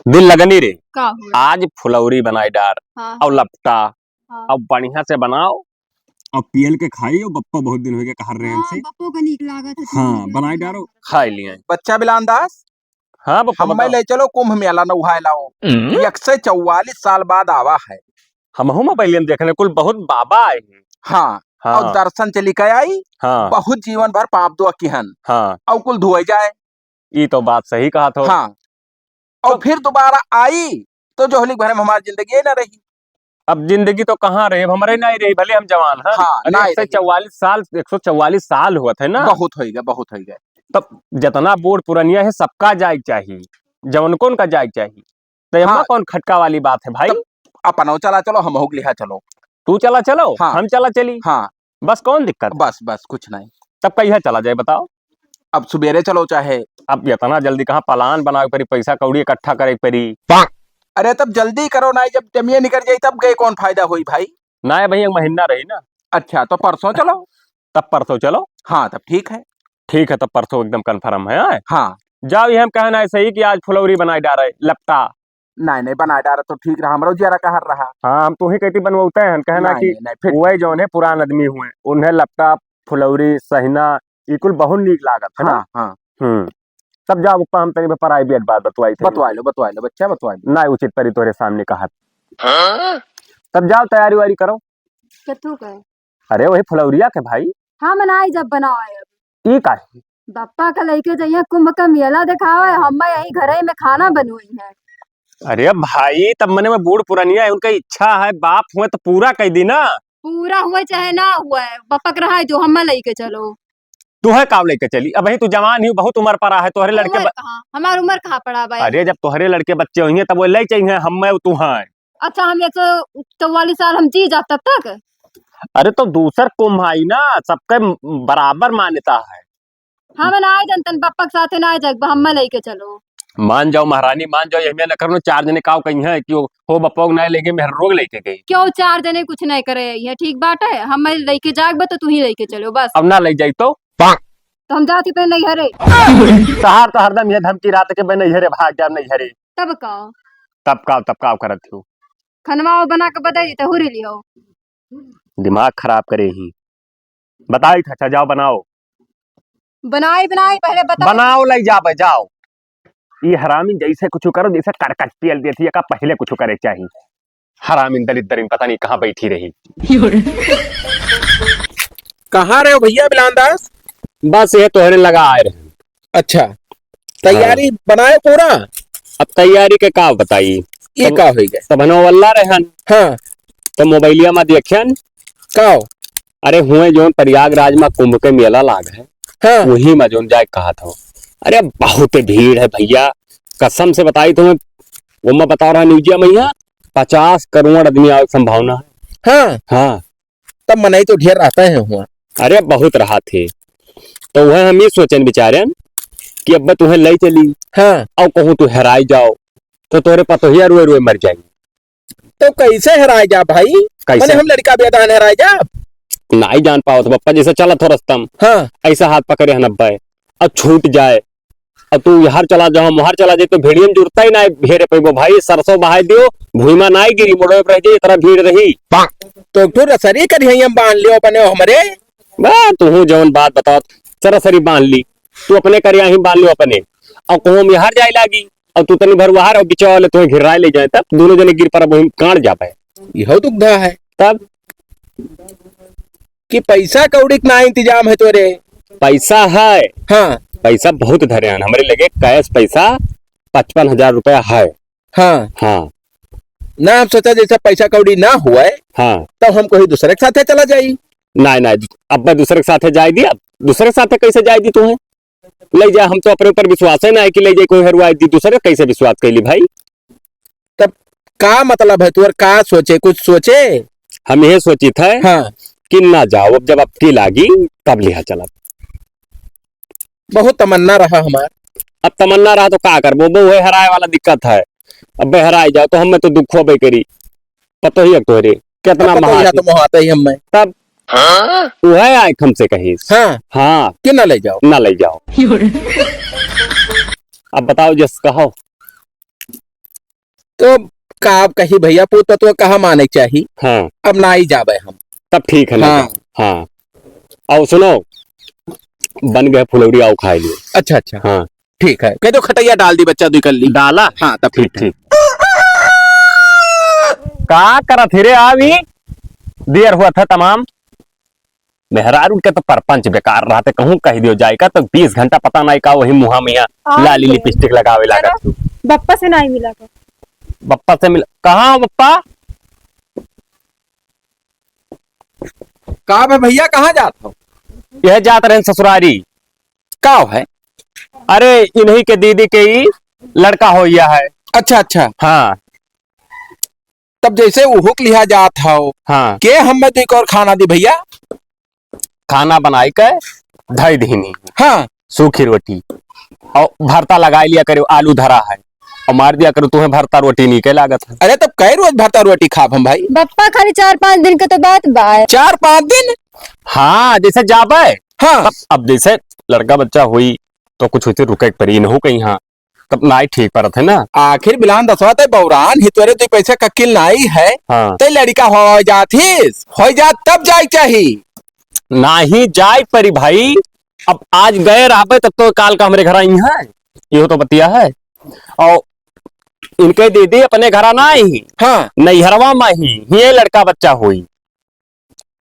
दिल लगनी रे। का हुआ? आज फुलौरी बनाई डार हाँ, और लपटा हाँ। अब बढ़िया से बनाओ और पियल के खाई और बप्पा बहुत दिन हो गए कहर रहे हाँ, हमसे। बप्पो का नीक लागत है। हाँ बनाई डारो खाई लिए। बच्चा बिलानदास हाँ बप्पा हम बताओ। ले चलो कुंभ मेला नौहाय लाओ 144 साल बाद आवा है। हम मोबाइल देखने कुल बहुत बाबा आए हैं। हाँ, हाँ और दर्शन चली के आई हाँ बहुत जीवन भर पाप दो किहन हाँ और कुल धोए जाए। ये तो बात सही कहा तो। हाँ, और फिर दोबारा आई तो जोहली भर में हमारी जिंदगी न रही। अब जिंदगी तो कहाँ रहे हमारे नहीं रही भले हम जवान हैं। हाँ, अरे नहीं रही। 144 साल हुआ थे ना। बहुत हो गए, बहुत हो गए। तब जितना बूढ़ पुरनिया है सबका जायक चाहिए, जवन कौन का जायक चाहिए। तो हाँ, कौन खटका वाली बात है भाई। अपनो चला चलो हम हो लिहा चलो। तू चला चलो हाँ, हम चला चली। हाँ, बस कौन दिक्कत। बस बस कुछ नहीं। तब कहीं चला जाए बताओ। अब सुबेरे चलो चाहे। अब इतना जल्दी कहाँ प्लान बनावे परी, पैसा कौड़ी इकट्ठा करे परी। अरे तब जल्दी करो ना, जब टमिया निकल जाये तब गए कौन फायदा हुई भाई। ना भाई एक महीना रही ना। अच्छा तो परसों चलो। तब परसों चलो। हाँ तब ठीक है। ठीक है तब परसों एकदम कंफर्म है। हाँ जाओ ये हम कहना है सही कि आज फुलौरी बनाई डारे लपटा। नहीं नहीं बना डारा तो ठीक रहा, हमरो जरा कहर रहा। हाँ हम तो ही कहती बनवाते हैं कहना नहीं, कि नहीं, फिर वही जो है पुरान आदमी हुए उन्हें लपटा फुलौरी सहिना ये कुल बहुत नीक लागत है ना। हाँ हाँ तब जाओ ऊपर हम तेरी प्राइवेट बात बतवाई थे। बतवा लो बच्चा बतवा लो। ना उचित तरी तोरे सामने कहा। तब जाओ तैयारी वारी करो। कथू का है? अरे वही फुलौरिया के भाई। हाँ मनाई जब बनाओ अब ई का बप्पा का लेके जाइए कुंभ का मेला दिखाओ हम यही घरे में खाना बनवाई है। अरे भाई तब मने में बूढ़ पुरानिया है उनका इच्छा है बाप हुए तो पूरा कह दी ना। पूरा हुआ चाहे ना हुआ है बप्पा के रहा है जो हम लेके चलो। तू है काव लेके चली अब तू जवान ही बहुत उम्र पर है तोहरे लड़के हमारी उम्र कहाँ पड़ा भाई। अरे जब तोहरे लड़के बच्चे हुए तब वो ले चाहिए हम तू है। अच्छा हम 144 साल हम जी जा तब तक। अरे तो दूसर कुंभ आई ना सबके बराबर मान्यता है। हाँ मैं ना जनतन बप्पा के साथ ना जग हम लेके चलो। मान जाओ महारानी मान जाओ यही न करो 4 जने काव कही है कि हो बप्पा को नहीं लेके मेहर रोग लेके गई। क्यों 4 जने कुछ नहीं करे ये ठीक बात है हम लेके जाग तो तू ही लेके चलो बस। अब ना ले जाई तो हम जाती पे नहीं हरे सहार तो हरदम ये धमकी रात के नहीं हरे भाग जा नहीं हरे। तब काव करत हो खनवा बना के बता देते हुरी लियो। दिमाग खराब करे ही बताई था। अच्छा जाओ बनाओ बनाई पहले बता बनाओ ले जाओ। ये हरामी जैसे कुछ करो जैसे करकट पियल देती है का पहले कुछ करे चाहिए। हरामी दलित पता नहीं कहाँ बैठी रही। कहाँ रहे हो भैया बिलानदास। बस ये तोहरे लगा आए रहे। अच्छा तैयारी बनाए पूरा। अब तैयारी के का बताई ये का हो गए तब वल्ला रहन। हाँ तो मोबाइलिया में देखन का अरे हुए जो प्रयागराज में कुंभ के मेला लाग है। हाँ वही में जो जाए कहा था। अरे बहुत भीड़ है भैया कसम से बताई तुम्हें वो मैं बता रहा न्यूजिया मैया 50 करोड़ आदमी आने की संभावना है। हाँ हाँ तब मनाई तो ढेर रहता है हुआ। अरे बहुत रहा थे तो वह हम ये सोचन बिचारे कि अब तुम्हें ले चली। हाँ और कहूँ तू हेराई जाओ तो तोरे पतोहिया रोए रोए मर जाएंगे। तो कैसे हराए जा भाई। कैसे हम लड़का बेदान हराए जा नहीं जान पाओ तो पप्पा जैसे चला थो रस्तम। हाँ ऐसा हाथ पकड़े नब्बे और छूट जाए और तू यहाँ चला जाओ हम वहां चला जाए तो भेड़ियन जुड़ता ही ना भेड़े पे भाई सरसों बहा दियो भूमा ना गिरी मोड़े पर रह जाए इतना भीड़ रही तो फिर सरी करी हम बांध लियो अपने हमारे। तू जौन बात बताओ सरसरी बांध ली तू अपने करिया ही बांध लियो अपने और कहूँ हम यहाँ जाए लागी और तू तनी भर वहार और बिचा वाले तुम्हें घिराए ले जाए तब दोनों जने गिर पर काट जा पाए। यह दुग्धा है तब कि पैसा कौड़ी ना इंतजाम है तोरे। पैसा है हाँ पैसा बहुत धरे हमारे लगे कैश पैसा 55,000 रुपया है। हाँ हाँ ना हम सोचा जैसा पैसा कौड़ी ना हुआ है हाँ तब हम कहीं दूसरे के साथ चला जाये। नहीं अब मैं दूसरे के साथ जाए दी। अब दूसरे के साथ कैसे जाए दी तुम्हें ले जा हम तो अपने ऊपर विश्वास है ना है कि ले जाए कोई हरवाई दी दूसरे कैसे विश्वास कैली भाई। तब का मतलब है तुअर का सोचे कुछ सोचे। हम यही सोची थे हाँ कि ना जाओ अब जब अब की लागी तब लिहा चला। बहुत तमन्ना रहा हमार। अब तमन्ना रहा तो का कर वो हराए वाला दिक्कत है। अब हराए जाओ तो हमें तो दुख हो करी पतो ही तोरे कितना तो मोहाता ही हम तब वह आए हमसे कही। हाँ हाँ कि ना ले जाओ ना ले जाओ। अब बताओ जस कहो तो का कही भैया पूत तो कहा माने चाहिए। हाँ अब ना ही जावे हम। तब ठीक है ना। हाँ। हाँ और सुनो, बन गए फुलौरी, आओ खाए लियो। अच्छा अच्छा हाँ ठीक है, कह दो खटैया डाल दी बच्चा दुई कर ली। डाला। हाँ तब ठीक ठीक है। ठीक। का करत हिरे आवी देर हुआ था तमाम। मेहरारू के तो परपंच बेकार रहते, कहूँ कह दियो जाएगा तो 20 घंटा पता नहीं का वही मुहा में लाली लिपस्टिक लगावे लागत तू। बप्पा से नहीं मिला कर। बप्पा से मिल कहाँ बप्पा? का बे भैया कहाँ जात हो? यह जात रहे ससुरारी। का है? अरे इन्हीं के दीदी के ही लड़का हो गया है। अच्छा अच्छा। हाँ तब जैसे उहुक लिहा जात हो हाँ। के हम में तो और खाना दी भैया। खाना बनाई के धई दीनी, हाँ सूखी रोटी और भरता लगा लिया करे, आलू धरा है और मार दिया करो, तुम्हें भरता रोटी नहीं के लागत है। अरे तब कई रोज भरता रोटी खाब हम भाई? बप्पा खाली 4-5 दिन का तो बात बा। 4-5 दिन? हाँ जैसे जाबे। हाँ तब अब जैसे लड़का बच्चा हुई तो कुछ होते रुके परी न हो कहीं। हाँ तब नाई ठीक परत है ना। आखिर बिलान दसवा ते बौरान हितवरे तो पैसे ककिल नाई है। हाँ ते लड़का हो जाथिस हो जात तब जाई चाहिए। ना ही जाय परी भाई। अब आज गए रहबे तब तो काल का हमारे घर आई है, ये तो बतिया है। और इनके दीदी अपने घर ना आई, हाँ नैहरवा में ही ये लड़का बच्चा हुई।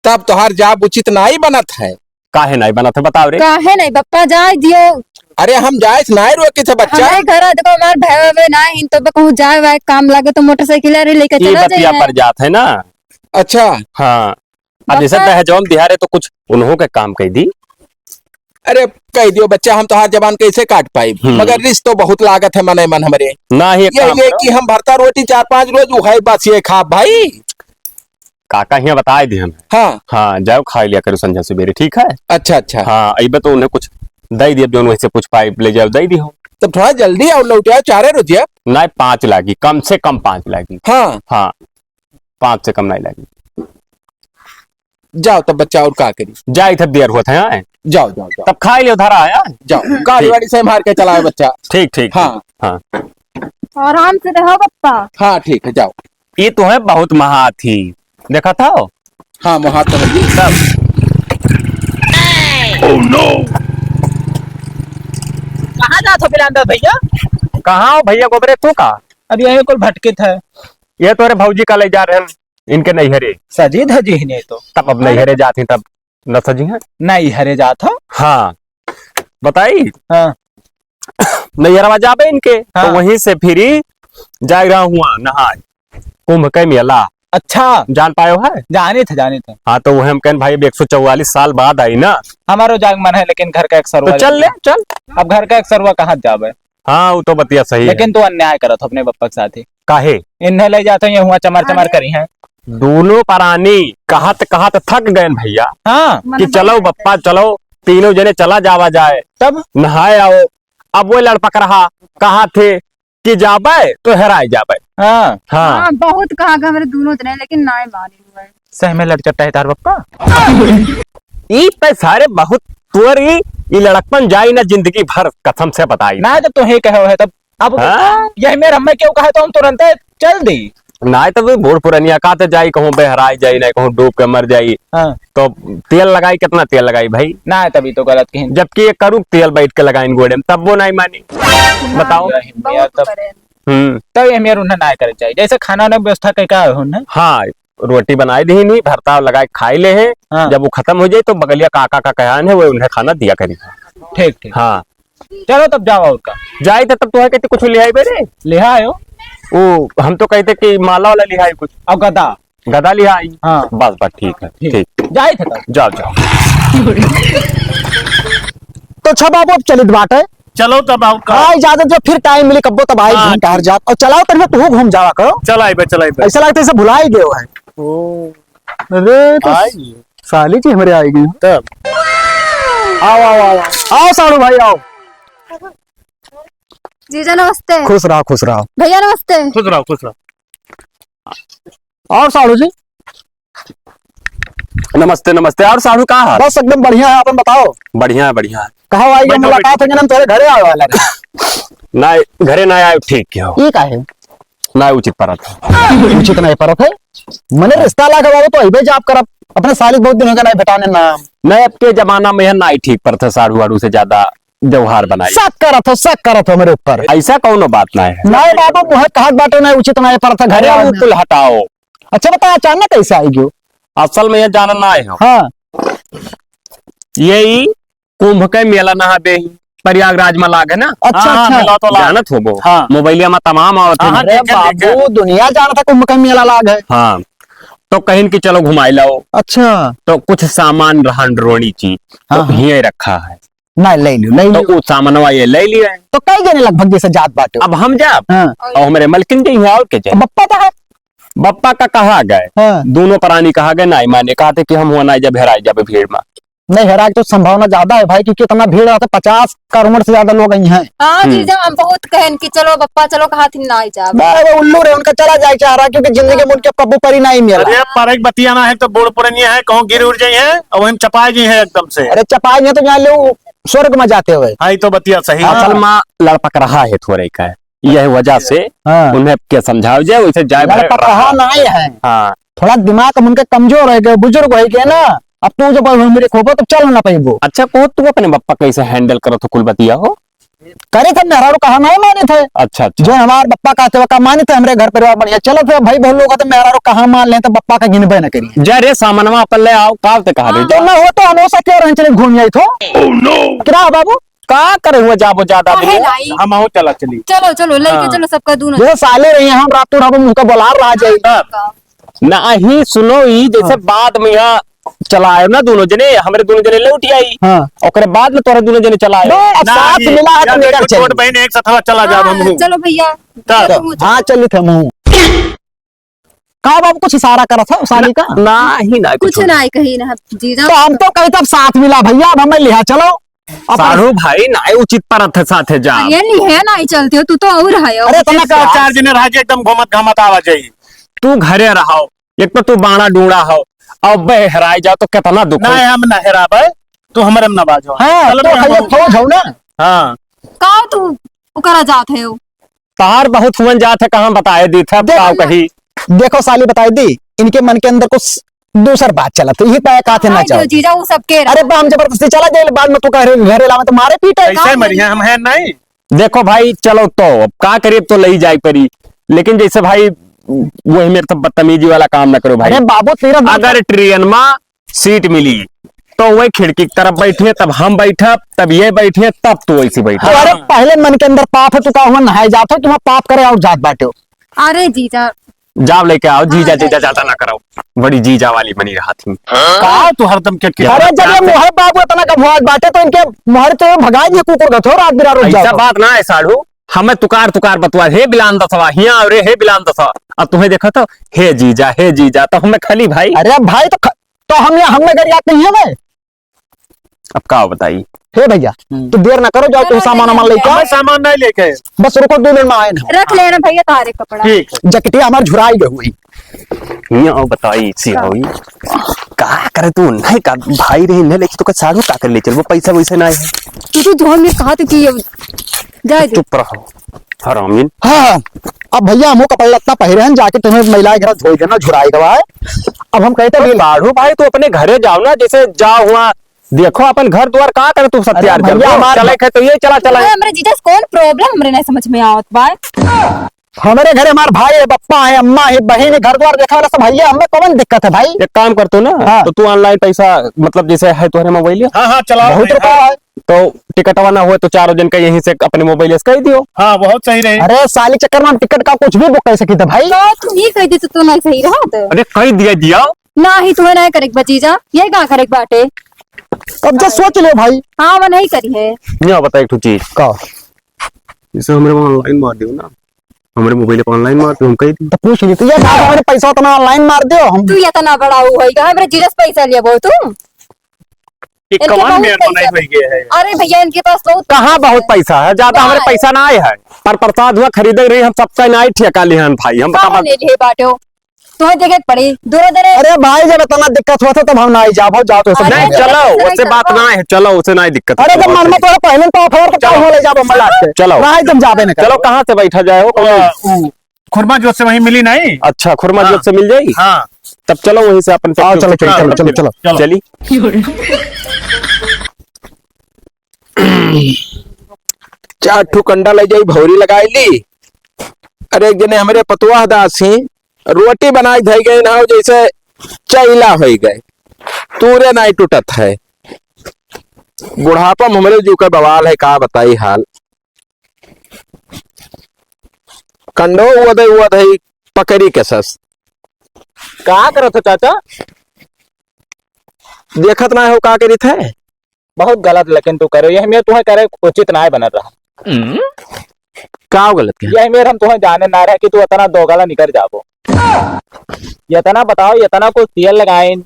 तब तोहार जाब उचित नाई बनत है। काहे नहीं बना था बताओ रे। काहे नहीं बप्पा जाए दियो। अरे हम जाए नाई रोके थे बच्चा। हमारे घर देखो हमार भाई भाई नहीं तो कहूँ जाए वाए काम लगे तो मोटरसाइकिल रे लेकर ये चला बतिया जाए। पर जात है ना। अच्छा हाँ अब जैसे दहेजों में दिहारे तो कुछ उन्हों के काम कह दी। अरे कह दियो बच्चा हम तोहार जबान कैसे काट पाई, मगर रिश्त तो बहुत लागत है मने मन हमरे। ना ही ये कि हम भरता रोटी 4-5 रोज उखाई बस ये खा भाई। काका यहाँ बता दी हम। हाँ हाँ जाओ खा लिया करो संझा सवेरे, ठीक है। अच्छा अच्छा। हाँ अबे तो उन्हें कुछ दई दिया जो वैसे कुछ पाइप ले जाओ दई दी हो। तब थोड़ा जल्दी आओ लौट आओ 4 रोजिया। ना 5 लागी, कम से कम 5 लागी। हाँ हाँ 5 से कम नहीं लागी। जाओ तब बच्चा और का करी। जाए इधर देर हुआ था यहाँ। जाओ जाओ जाओ तब खा लियो धरा आया। जाओ गाड़ी वाड़ी से मार के चलाए बच्चा। ठीक ठीक। हाँ हाँ आराम से रहो बप्पा। हाँ ठीक है जाओ। ये तो है बहुत महा थी, देखा था। हाँ मुहात तो है जी। सब Oh no! कहाँ जात हो बिलांदर भैया? कहाँ हो भैया गोबरे तू का? अब यही कुल भटके थे। ये तो भौजी का ले जा रहे हैं इनके नैहरे। सजी धजी ही नहीं तो तब अब नैहरे जाती तब न सजी है। नहीं हरे जात हो। हाँ बताई। हाँ नैहरवा जाबे इनके हाँ। तो वहीं से फिर जा रहा हुआ नहाए कुंभ के मेला। अच्छा जान पायो है। जाने थे। हाँ तो वह हम कहन भाई 144 साल बाद आई ना। हमारो जाग मन है लेकिन घर का एक सरवा तो चल ले चल। अब घर का एक सरवा कहाँ जावे। हाँ वो तो बतिया सही है। लेकिन तू अन्याय करत हो अपने बप्पा के साथ ही। काहे इन्हें ले जाते ये हुआ चमर चमर करी है। दोनों प्राणी कहत कहत थक गए भैया हाँ कि चलो बप्पा चलो, तीनों जने चला जावा जाए तब नहाए आओ। अब वो लड़पक रहा, कहा थे कि जाबे तो हेराए जाबे। हाँ हाँ हाँ बहुत कहा गए मेरे दोनों जने लेकिन ना मारे हुए। सह में लड़ चट्टा है तार बप्पा। ई पे सारे बहुत तुअर ई लड़कपन जाई ना जिंदगी भर कसम से बताई ना जब तुम कहो है तब अब हाँ? यही मेरे अम्मा क्यों कहा तो हम तुरंत चल दी। ना तो बूढ़ पुरनिया कहते जाई कहूँ बेहराई जाई ना कहूँ डूब के मर जाई। हाँ तो तेल लगाई, कितना तेल लगाई भाई। ना तभी तो गलत कहीं। जबकि ये करूँ तेल बैठ के लगाई गोड़े में तब वो नहीं मानी। बताओ। बहुत करे। तब ये मेरे उन्हें ना करे चाहिए जैसे खाना वाना व्यवस्था कैका है उन्हें। हाँ रोटी बनाई दी नहीं, भरता लगाए खाई ले है। हाँ। जब वो खत्म हो जाए तो बगलिया काका का कहन है वो उन्हें खाना दिया करी। ठीक ठीक हाँ चलो तब जाओ और का जाए तो तब तो कहते कुछ ले आई बेरे। ले आयो। वो हम तो कहते कि माला वाला लिहाई कुछ, अब गदा गदा लिहाई। हाँ बस बस ठीक है ठीक। जाए थे तब। जाओ जाओ। तो अच्छा बाबू अब चलित बात है। चलो तब आओ हाँ इजाजत जो फिर टाइम मिले कब्बो तब आई हाँ। घूम टहर जाओ और चलाओ तब तू घूम जावा करो। चलाई बे चलाई बे। ऐसा लगता है भुला ही गए है। अरे तो साली जी हमारे आएगी तब आओ आओ आओ आओ साड़ू भाई आओ। जीजा नमस्ते। खुश रहो भैया नमस्ते। खुश रहो खुश रहो। और साड़ू जी नमस्ते नमस्ते। और साधु कहाँ है? बस एकदम बढ़िया है। अपन बताओ बढ़िया है बढ़िया है। कहा आई बैठो, मुलाकात है जन्म तेरे घरे आए वाला ना घरे ना आए ठीक क्या हो। ये का है ना उचित परत है। उचित नहीं परत है मने रिश्ता लागे बाबू तो अबे जाप करब अपने सालिक बहुत दिन हो गया नहीं भेटाने नाम नहीं अब के जमाना में है ना ही ठीक पर था साड़ू वाड़ू से ज्यादा व्यवहार बनाई शक करत हो मेरे ऊपर ऐसा कौनो बात ना है। नहीं बाबू मुहे कहत बाटे नहीं उचित नहीं परत है घरे अरे आवे बिल्कुल हटाओ। अच्छा बता अचानक कैसे आई गयो असल में ये जानना आए हो हाँ यही कुंभ के मेला नहा दे प्रयागराज में लाग है ना। अच्छा हाँ, अच्छा मेला तो लाग। जानत हो वो हाँ। मोबाइलिया में तमाम आवत हाँ, है। अरे देखे, देखे। बाबू दुनिया जानता कुंभ का मेला लाग है हाँ तो कहीं की चलो घुमाई लाओ अच्छा तो कुछ सामान रहन रोनी चीज तो हाँ। यही रखा है नहीं ले लियो तो वो सामानवा ये ले लिए हैं। तो कई जने लगभग जैसे जात बाटे अब हम जा हाँ और हमारे मलकिन जी हैं और के जाए बप्पा तो है बप्पा का कहा गए हाँ दोनों प्राणी कहा गए नहीं माने कहा थे कि हम हुआ नहीं जब हेराई जब भीड़ में नहीं हेरा तो संभावना ज्यादा है भाई क्योंकि इतना भीड़ रहता 50 करोड़ से ज्यादा लोग यहाँ हैं हाँ जीजा हम बहुत कहन कि चलो बप्पा चलो कहा थी ना ही जा वो उल्लू रे उनका चला जाए चाह रहा क्योंकि जिंदगी में उनके पप्पू परी नहीं मिला अरे परक बतियाना है तो बूढ़ पुरनिया है कहूँ गिर उड़ जाई है और वही चपाई जी है एकदम से। अरे चपाई में तो यहाँ लोग स्वर्ग में जाते हुए हाँ तो बतिया सही है। असल में लड़पक रहा है थोड़े का यह वजह से हाँ उन्हें क्या समझाओ जाए वैसे जाए भरे पता रहा। नहीं है हाँ थोड़ा दिमाग उनके कमजोर है बुजुर्ग है के ना अब तू जब मेरे खोबो तो चल ना पाइबो अच्छा को तू अपने बप्पा कैसे हैंडल करो तो कुल बतिया हो करे थे मेहरारू कहा नहीं माने थे अच्छा अच्छा जो हमारे बप्पा कहते वह माने थे हमारे घर परिवार बढ़िया चलो थे भाई बहुत लोग कहते मेहरारू कहा मान ले तो बप्पा का गिनबे न करिए जा रे सामानवा अपन ले आओ का ते कहा तो ना हो तो हमेशा क्यों रह चले घूम आई थो क्या बाबू का करे हुए जाबो ज्यादा काहे दिन नहीं हम आओ चला चली। चलो चलो लेके चलो सबका दूनो ये साले रही हम रात तो मुंह का बोला रहा जाए ना ही सुनो ही जैसे बाद में यहाँ चलाए ना दोनों जने हमारे दोनों जने लौट आई हाँ और बाद में तोरा दोनों जने चलाए अब साथ मिला है तो लेकर छोट चल बहन एक साथ चला जा हम। चलो भैया चलो, हाँ चल थे मुंह कहा बाबू कुछ इशारा करा था साली का ना ही ना कुछ ना कही ना जीजा तो हम तो कहीं तब साथ मिला भैया अब हमें लिहा चलो सारू भाई ना उचित परत साथ जा ये नहीं है ना ही चलती हो तू तो और है अरे तना का चार जने रह जाए एकदम घूमत घामत आवा जाई। तू घरे रहो एक तो तू बाणा ढूंढा हो अब बहराई जाओ तो कितना दुख ना हम ना हेराबे तू हमरे में ना बाजो। हाँ चलो तो हम- भैया फौज हो ना हाँ का तू उकरा जात है तार बहुत हुआ जात है कहाँ बताए दी था बताओ कहीं देखो साली बताई दी इनके मन के अंदर कुछ दूसर बात चला तो यही पाया कहा थे ना चाहो जीजा वो सबके अरे बा हम जबरदस्ती चला जाए बाद में तू कह रहे घरे लावे तो मारे पीटे कैसे मरिए हम है नहीं। देखो भाई चलो तो अब का करीब तो ले जाए परी लेकिन जैसे भाई वही मेरे तो बदतमीजी वाला काम ना करो भाई। अरे बाबू तेरा अगर ट्रेन में सीट मिली तो वही खिड़की की तरफ बैठे तब हम बैठे तब ये बैठे तब तू ऐसी बैठे। अरे पहले मन के अंदर पाप है तू का हुआ नहाए जाते हो तुम्हारा पाप करे और जात बाटे हो अरे जीजा जाओ लेके आओ जीजा जीजा ज्यादा ना करो बड़ी जीजा वाली बनी रहा थी। का तू हरदम के अरे जब ये मोहर बाबू इतना का भुआज बाटे तो इनके मोहर तो भगाए दिए कुकुर गथो रात बिरा रोज ऐसा जाओ बात ना है साढ़ू हमें तुकार तुकार बतवा हे बिलान दसवा हिया रे हे बिलान दसवा अब तुम्हें देखो तो हे जीजा तो हमें खली भाई। अरे भाई तो हम यहाँ हमें गरियात नहीं है भाई अब का बताई हे भैया तू देर ना करो जाओ तू सामान वामान लेके आओ सामान नहीं लेके बस रुको 2 मिनट में आए ना रख लेना भैया तारे कपड़ा ठीक जकटिया हमार झुराई गई हुई हिया और बताई सी होई का करे तू नहीं का भाई रही ने लेके तो का साढ़ू का कर ले चल वो पैसा वैसे ना है तू तो झोल में कहा कि ये जाए दे चुप रहो हरामीन। हाँ अब भैया हमो कपड़ा लत्ता पहरे हैं जाके तुम्हें महिलाएं घर धोई देना झुराई गवा है अब हम कहते हैं साढ़ू भाई तू अपने घरे जाओ ना जैसे जाओ हुआ देखो अपन घर द्वार कहाँ करे तू सब तैयार भैया, हमारे- चले तो ये चला अरे हमारे जीजा से कौन प्रॉब्लम हमरे नहीं समझ में आवत बा हमारे घरे हमारे भाई है बप्पा है अम्मा है बहन है घर द्वार देखा वाला सब भैया हमें कौन दिक्कत है भाई एक काम कर तू ना हाँ। तो तू ऑनलाइन पैसा मतलब जैसे है तुम्हारे मोबाइल हाँ हाँ चलाओ बहुत रुपया है तो टिकटवा ना हो तो चारों जन का यहीं से अपने मोबाइल से कह दियो। हाँ बहुत सही रहे। अरे साली चक्कर में हम टिकट का कुछ भी बुक कर सकी थे भाई तो तू ही कह दी तो नहीं सही रहा तो अरे कह दिया ना ही तुम्हें नहीं करे बजीजा ये का करे बाटे अब जो सोच लो भाई हाँ वो नहीं करी है यहाँ बता एक चीज का जैसे हमारे ऑनलाइन मार दियो ना हमारे मोबाइल पे ऑनलाइन मार दियो हम कह दी तो पूछ ली तो ये बात हमारे पैसा उतना ऑनलाइन मार दो हम तू ये तना बड़ा होगा हमारे जीजा से पैसा लिया बहुत तू एक इनके कमान बहुत में पैसा- नहीं हुई गए है। अरे भैया इनके पास बहुत कहाँ बहुत पैसा है ज्यादा हमारे नहीं। पैसा ना आए है पर प्रसाद हुआ खरीदे रही हम सबका नहीं ठेका लिहन भाई हम कहाँ ले लिए बाटे तुम्हें जगह पड़ी दूर दूर अरे भाई जब इतना दिक्कत हुआ था तब हम ना ही जाओ जाओ तो सब अरे नहीं जाएंगे। चलो उससे बात ना है चलो उसे नहीं दिक्कत अरे जब मन में थोड़ा पहले तो ऑफर तो क्या हो ले जाओ मल्ला के चलो। ना एकदम जाबे ना चलो कहाँ से बैठा जाए हो खुरमा जोत से वहीं मिली नहीं। अच्छा, खुरमा हाँ। जोत से मिल जाएगी। हाँ तब चलो वहीं से अपन आओ, चलो चलो चलो चलो चलो। चलो। चली। चार ठू कंडा ले जाई भौरी लगाई ली। अरे एक जने हमारे पतुआ दासी रोटी बनाई धई गई ना जैसे चैला हो गए, तूरे नहीं टूटत है। बुढ़ापा में हमरे जू का बवाल है, का बताई हाल। कंडो हुआ है पकड़ी के सस। का करत हो चाचा? देखत ना हो का करी थे। बहुत गलत लेकिन तू करे यह मेरे तुम्हें करे उचित ना बन रहा। का गलत किया? यह मेरे हम तुम्हें जाने ना रहे कि तू इतना दोगला निकल जाबो। इतना बताओ, इतना कुछ तेल लगाइन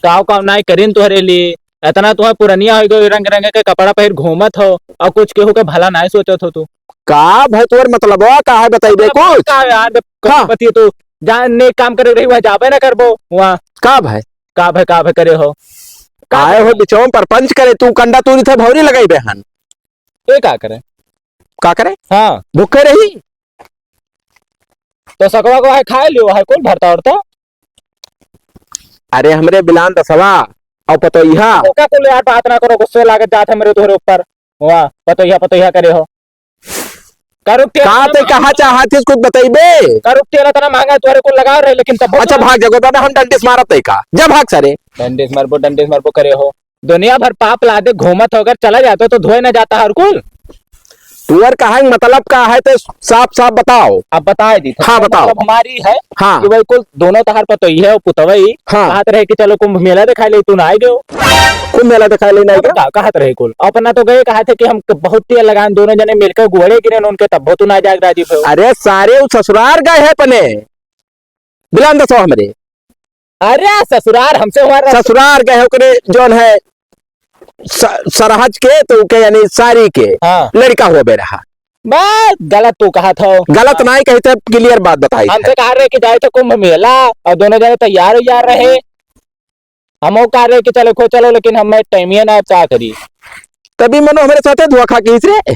काव काम ना करीन तुहरे लिए, इतना तुम्हें पुरनिया हो गई रंग रंग के कपड़ा पहन घूमत हो और कुछ केहू के भला ना सोचत हो तू। का भाई तोर मतलब का है बताई दे कुछ। का यार हाँ। पति तू जान ने काम करे रही वह जाबे ना करबो वहाँ। का भाई का भाई करे हो आए हो बिचौं परपंच करे, तू कंडा तूरी थे भौरी लगाई बेहन। ये का करे? का करे? हाँ भूखे रही। तो सकवा को है खाए लियो है कौन भरता और तो अरे हमरे बिलान दसवा और पतोइहा ओका को यार बात ना करो, गुस्से लागत जात है मेरे तोहरे ऊपर। वाह पतोहिया करे हो करुक तेल का ते कहा चाहत कुछ बताइबे। करुक तेल इतना महंगा तोहरे को लगा रहे लेकिन तब अच्छा भाग जगो दादा, हम डंडिस मारत है का जब भाग सारे। डंडिस मरबो करे हो। दुनिया भर पाप लादे घूमत होकर चला जाता तो धोए ना जाता हर कुल। तुअर कहा मतलब का है तो साफ साफ बताओ। अब बताए दी हाँ, बताओ। मतलब हमारी है हाँ कि भाई कुल दोनों तहार पतोही है और पुतवई हाँ। कहत रहे कि चलो कुंभ मेला दिखाई ले, तू ना आई गयो। कुछ मेला दिखाई लेना है। कहत रहे कुल अपना तो गए कहा थे कि हम बहुत तेल लगाए दोनों जने मिलकर गुड़े गिरे उनके तब तू ना जाग राजीव हो। अरे सारे वो ससुराल गए है पने बिलान दसो हमरे अरे ससुराल हमसे हमारा ससुराल गए होकरे जोन है सरहज के तो के यानी सारी के हाँ लड़का हो बे रहा। बस गलत तू कहा था। गलत नहीं कही थे, क्लियर बात बताई है। हमसे कह रहे कि जाए तो कुंभ मेला और दोनों जने तैयार रहे। हम कह रहे कि चलो खो चलो लेकिन हम टाइमिया ना क्या करी। तभी मनो हमारे साथ धोखा की रे।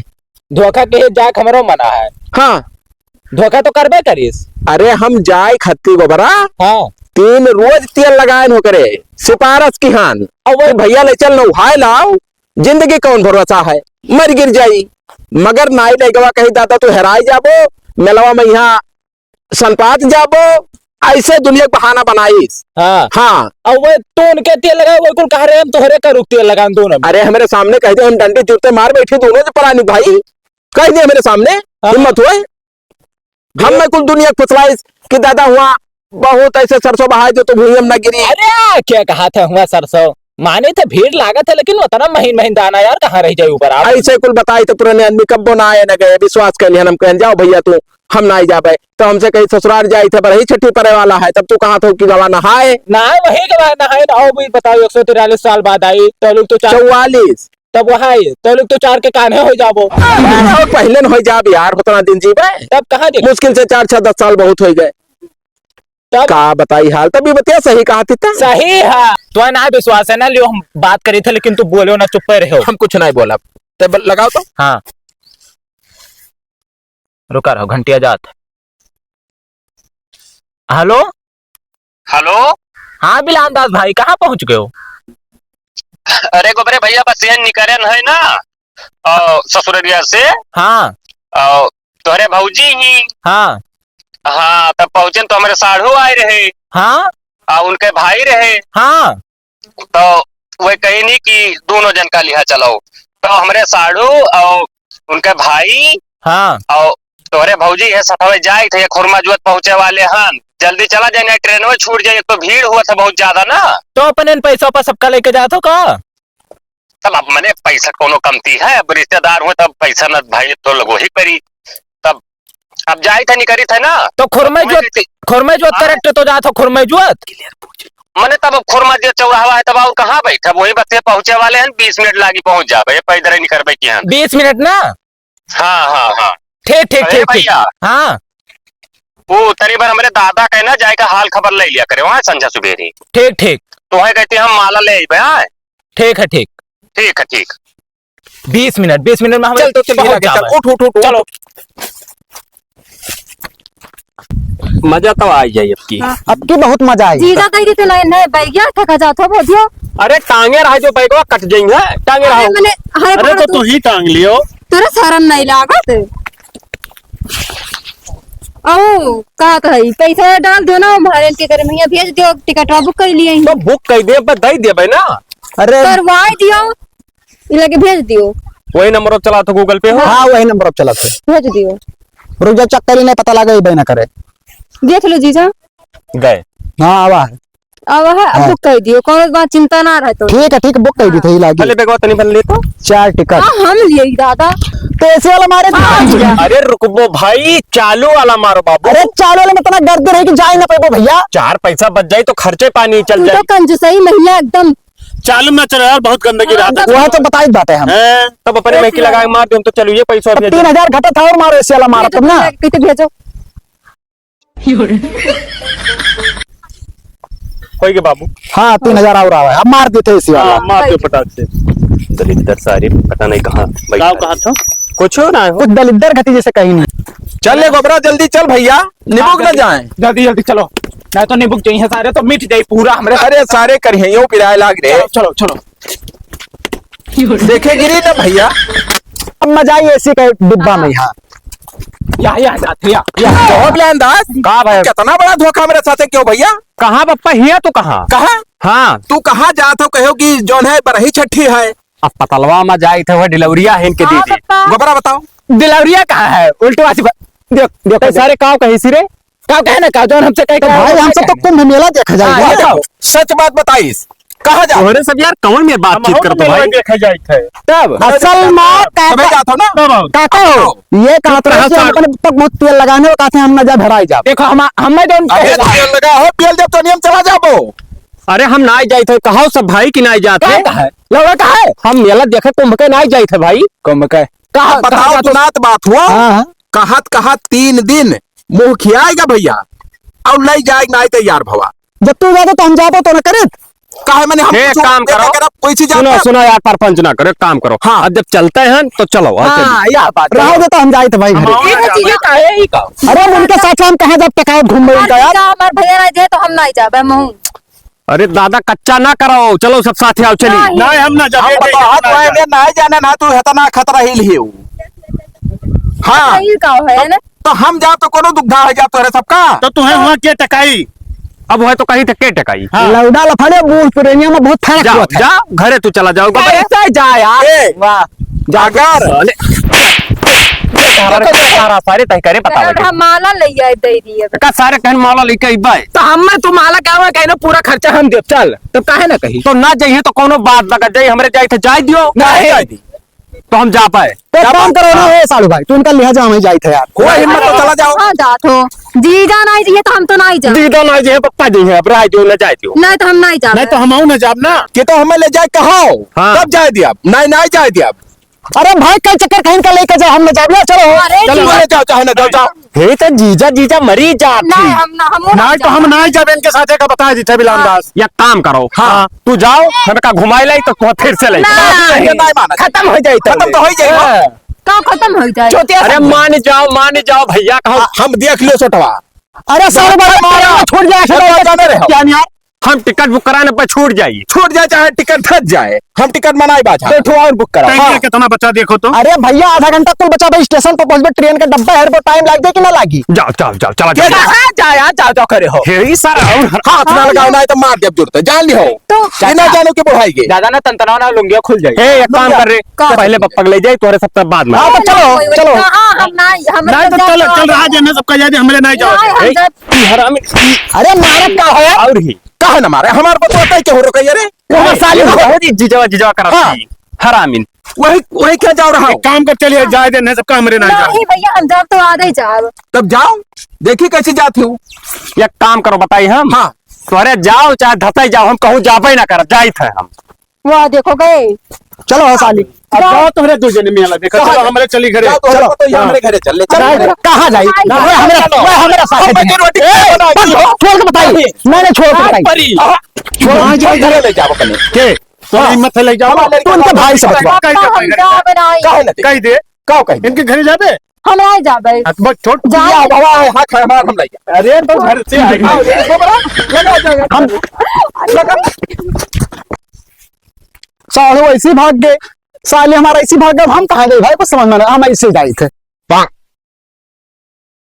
धोखा के जाक हमारो मना है। हाँ धोखा तो करबे करीस। अरे हम जाए खत्ती गोबरा हाँ 3 रोज तेल लगाए हो करे सिपारस की हान और वो भैया ले चल नहाए लाओ। जिंदगी कौन भरोसा है, मर गिर जाई। मगर नाई ले गवा कही दादा तू हेराई जाबो मेलवा में यहाँ सनपात जाबो, ऐसे दुनिया बहाना बनाईस। हाँ हाँ और वो तो उनके तेल लगाए वो कुल कह रहे हम तोहरे का रुक तेल लगान दोनों। अरे हमारे सामने कह दे हम डंडे जूते मार बैठे दोनों से परानी भाई कह दे मेरे सामने हिम्मत हुए। हम में कुल दुनिया फसलाइस कि दादा हुआ बहुत ऐसे सरसों बहाए जो तो भूमि में न गिरी। अरे क्या कहा था हुआ सरसों माने थे भीड़ लागत है लेकिन उतना महीन दाना यार कहाँ रह जाए ऊपर आप। ऐसे कुल बताई तो पुराने आदमी कब्बो ना आए न गए, विश्वास कर लिया हम कहें जाओ भैया तू हम ना ही जाबे तो हमसे कहीं ससुराल जाई थे बड़ी छठी पड़े वाला है तब तू कहा था कि गवा नहाए नहाए वही के बाद नहाए आओ भी बताओ 143 साल बाद आई तो लोग तो 44 तब वहाँ तो लोग तो 4 के कान्हे हो जाबो। पहले न हो जाब यार उतना दिन जीवे तब कहाँ जे मुश्किल से 4-6-10 साल बहुत हो गए। तब का बताई हाल तभी बतिया सही कहा थी सही है तो ना विश्वास है ना लियो हम बात करी थे लेकिन तू बोलो ना चुप रहे हो। हम कुछ नहीं बोला तब लगाओ तो। हाँ रुका रहो घंटिया जात। Hello hello. हाँ बिलान दास भाई कहाँ पहुँच गए हो? अरे गोबरे भैया बस ये निकरन है ना ससुररिया से। हाँ तोहरे भौजी ही। हाँ हाँ तब पहुंचे तो हमारे साढ़ू आए रहे हाँ और उनके भाई रहे। हाँ तो वो कही नहीं कि दोनों जन का लिहा चलो तो हमारे साढ़ू और उनके भाई हाँ और तोहरे भौजी है सतवे जाए थे खुरमा जुअत पहुंचे वाले हन। जल्दी चला जाए ना ट्रेन में छूट जाए तो भीड़ हुआ था बहुत ज्यादा ना। तो अपन पैसा पर सबका लेके जाते हो का? तब अब मैंने पैसा कोनो कमती है, अब रिश्तेदार हुए तब पैसा न भाई तो लगो ही करी। तब अब जाए थे नहीं करी थे ना तो खुरमे जुअत करेक्ट तो जाते हो खुरमे जुअत। मैंने तब खुरमा जो चौराहा है तब और कहाँ बैठा वही बस पहुंचे वाले हैं 20 मिनट लागी पहुंच जाबे पैदल ही नहीं करबे की 20 मिनट ना। हाँ हाँ हाँ ठीक ठीक अरे ठीक ठीक भैया हाँ वो तरी बार हमारे दादा कहना जाए का हाल खबर ले लिया करे वहाँ संझा सुबेरी ठीक ठीक तो है कहते हम माला ले आए। ठीक है ठीक ठीक है ठीक 20 मिनट में हम चल तो चल पहुंच जाबे। उठ उठ उठ चलो मजा तो आ जाए अब की। अब की बहुत मजा आई। जीजा दई तो नहीं बैगिया थका जातो बोधियो। अरे टांगे रहा जो बैगवा कट जाई है, टांगे रहा। मैंने अरे तो तू ही टांग लियो। तेरा शर्म नहीं लागत। ओ का कही पैसा डाल दो ना हमारे के करे भैया भेज दियो टिकट बुक कर लिए तो बुक कर दे, बस दे देबे ना। अरे करवाई दियो इला के भेज दियो। वही नंबर चला तो गूगल पे हो। हाँ वही नंबर चला थे। भेज दियो। रुक जा, चक्कर ही नहीं पता लगा ही ना करे। देख लो जीजा। गए हाँ आवा है। अब है हाँ। बुक कर दियो, कोई बात चिंता ना रहे तो। ठीक है बुक कर दी थी लागी। पहले बैगवा तनी बन ले तो 4 टिकट। हाँ हम लिए दादा। तो ऐसे वाला मारे थे। अरे रुकबो भाई, चालू वाला मारो बाबू। अरे चालू वाले में इतना गर्द रहे कि जा ही ना पाएगो भैया। 4 पैसा बच जाए तो खर्चे पानी चल तू जाए। तो कंजूसई महिला एकदम। चालू में चलो यार, बहुत गंदगी रहा था। वह तो बताई बात है हम। हैं? तब अपने महकी लगा के मार दे, हम तो चलो ये पैसा तब 3000 घटा था और मारो ऐसे वाला मारा तुम ना। कितने भेजो। कोई के बाबू। हाँ 3000 और आवा है, अब मार देते इसी वाला। हाँ, मार दो फटाक से। दलित सारे पता नहीं कहाँ गाँव कहाँ था? कुछ हो ना हो। कुछ दलिद्दर घटी जैसे कहीं नहीं। चल ले गोबरा जल्दी चल भैया, निबुक न जाए। जल्दी जल्दी चलो, नहीं तो निबुक चाहिए सारे तो मिट जाए पूरा हमरे। अरे सारे करिए यो किराए लाग रहे। चलो चलो देखे गिरी ना भैया। अब मजा आई ऐसी का डिब्बा में। यहाँ यहाँ जाते या बहुत अंदाज कहा भाई? कितना बड़ा धोखा मेरे साथ है क्यों भैया? कहाँ पप्पा हिया तो कहाँ? कहा हाँ तू कहाँ जात हो? कहो कि जौन है बरही छठी है। अब पतलवा में जाए थे वह डिलवरिया है इनके हाँ दीदी। पप्पा। गोबरा बताओ। दिलवरिया कहाँ है? उल्टी वासी देख तो सारे काव कहीं सिरे क्या कहना का जौन हमसे कहीं तो भाई हमसे तो कुंभ मेला देखा जाएगा। ये देखो, सच बात बताइस कहाँ जा तोहरे सब यार कौन में बातचीत करते भाई? देखा जाए थे। तब असल में तुम्हें जात हो ना? काका हो ये कहा तो बहुत तेल लगाने और कहते हैं हम न जा भराई जा। देखो हमें जौन अबे तेल लगा हो, तेल जब तो नियम चला जाबो। अरे हम ना जाए थे, कहा सब भाई कि ना जाते है लगा कहा है हम मेला देखे कुंभ के ना जाए थे भाई। कुंभ का अब बताओ तुनात बात हुआ। हाँ कहत 3 दिन मुंह खियाएगा भैया और नहीं जाएगा नहीं तैयार भवा। जब तू जाते तो हम जाते तो न करे। कहे मैंने हम एक पूछो, काम देखा करो। कर, कोई चीज सुनो जानता? सुनो यार, परपंच ना करो, एक काम करो। हाँ। अब जब चलते हैं तो चलो। हाँ यह बात रहो दे तो हम जाए थे भाई घरे। ये चीजें का है ही का अरे उनके साथ हम कहाँ जब तक घूम रहे उनका यार। हमारे भैया नहीं दे तो हम नहीं जाबे महू। अरे दादा कच्चा ना करो, चलो सब साथ आओ चली। नहीं। नहीं हम ना हम जाते। बात हुआ है, नहीं जाने ना तू हेतना खतरा हिल ही हूँ। हाँ सही का है ना। तो हम जा तो कोनो दुग्धा है जा तो सबका। तो तुम्हें वहाँ के टकाई? अब है तो कहीं तक के टकाई। हाँ। लौडा लफड़े बूढ़ पुरानिया में बहुत फर्क जाओ हुआ था। जाओ घरे तू चला जाओ। ऐसा जा यार ए, वाह जागर सारे तय करे पता लगे हम माला ले आए दे दिए। का सारे कहन माला लेके अइबे तो हमें तुम माला क्या हुआ कहीं ना पूरा खर्चा हम दे चल तब काहे ना कही तो ना जाइए तो कोनो बात लगा जाइए, हमरे जाए थे जाए दियो नहीं तो हम जा पाए। तो एक काम करो ना ए सालू भाई तू उनका लिहाजा हमें जाए थे यार। कोई हिम्मत तो चला जाओ। हाँ जात हो जी जा नहीं दिए तो हम तो नहीं जा। दीदो ना जे पप्पा जी है, अब राय दियो ना जाए दियो। नहीं तो हम नहीं जा। नहीं तो हम आऊ ना जाब ना। कि तो हमें ले जाए कहो हाँ। तब जाए दिया नहीं नहीं जाए दिया। अरे भाई कई चक्कर कहीं का लेके जाए हम न जाए चलो। अरे चलो जीजा- ले जाओ चाहे ना जाओ जाओ। हे तो जीजा जीजा मरी जात नहीं थी। हम ना हम नहीं तो हम नहीं जाबे इनके साथ का बता दी थे बिलान दास। या काम करो, हाँ। तू जाओ हमें का घुमाई लाई तो तू फिर से ले नहीं माना खत्म हो जाए खत्म तो हो ही जाएगा। कब खत्म हो जाए। चौथिया अरे मान जाओ भैया कहो। हम देख लियो छोटवा। अरे सालू भाई छूट जाए क्या नहीं यार। हम टिकट बुक कराने पर छूट जाइए। छूट जाए चाहे टिकट धस जाए हम टिकट मनाई बाजा। बैठो और बुक करा टाइम के कितना बच्चा देखो तो। अरे भैया आधा घंटा कुल बचा भाई स्टेशन पर पहुंचे ट्रेन का डब्बा है टाइम लग जाए कि ना लागी। जाओ जाओ जाओ चला क्या जाओ। कहाँ जाया जाओ करे हो हे ही सारा हाथ ना लगाओ नहीं तो मार जब जरूरत है जान ली हो। तो बिना जानो के बढ़ाएंगे। दादा ना तंतना ना लुंगिया खुल जाएगी। हे एक काम कर रहे का? पहले पप्पा ले जाए तोरे सब तब बाद में। हाँ, तो चलो, चलो। हाँ हम नहीं हम नहीं तो चल चल रहा जने सबका जाए हमले नहीं जाओ। हम जब हरामी अरे मारे क्या है और ही कहा ना मारे हमारे को तो क्या हो रहा है रे। वो साली हो जी जीजा करा हाँ। हरामीन। वही वही क्या जाओ रहा एक हूँ। काम कर चलिए जाए देने सबका हमरे नहीं जाओ। नहीं भैया हम जब तो आधे जाब। तब जाओ देखी कैसे जाती हूँ। एक काम करो बताइए हम हाँ तोरे जाओ चाहे धताई जाओ हम कहूँ जाबे ना कर जाए थे हम। वाह देखो गए। चलो हो साली अब जाओ तुम्हारे दो जने मियाँ देखो चलो हमरे चली घरे। जाओ तो तो ये हमारे घरे चल ले चल। कहाँ जाए हमारा साथ छोड़ के बताइए मैंने छोड़ के बताइए वहाँ जाओ घरे ले जाओ अपने। के तो हिम्मत है ले जाओ। तो उनके भाई से बचवा। कह दे भाई घरे। काहे ना कह दे काहो कहीं इनके घरे जाबे। हमरा जा भाई बस छोड़ जा या बाबा हां खा मार हम लइया अरे तो घर से आएगा लगा जाएगा हम साढ़े ऐसे भाग गए, साले हमारा ऐसे भाग गए, हम कहाँ गए भाई, कुछ समझ में नहीं, हम ऐसे जाए थे।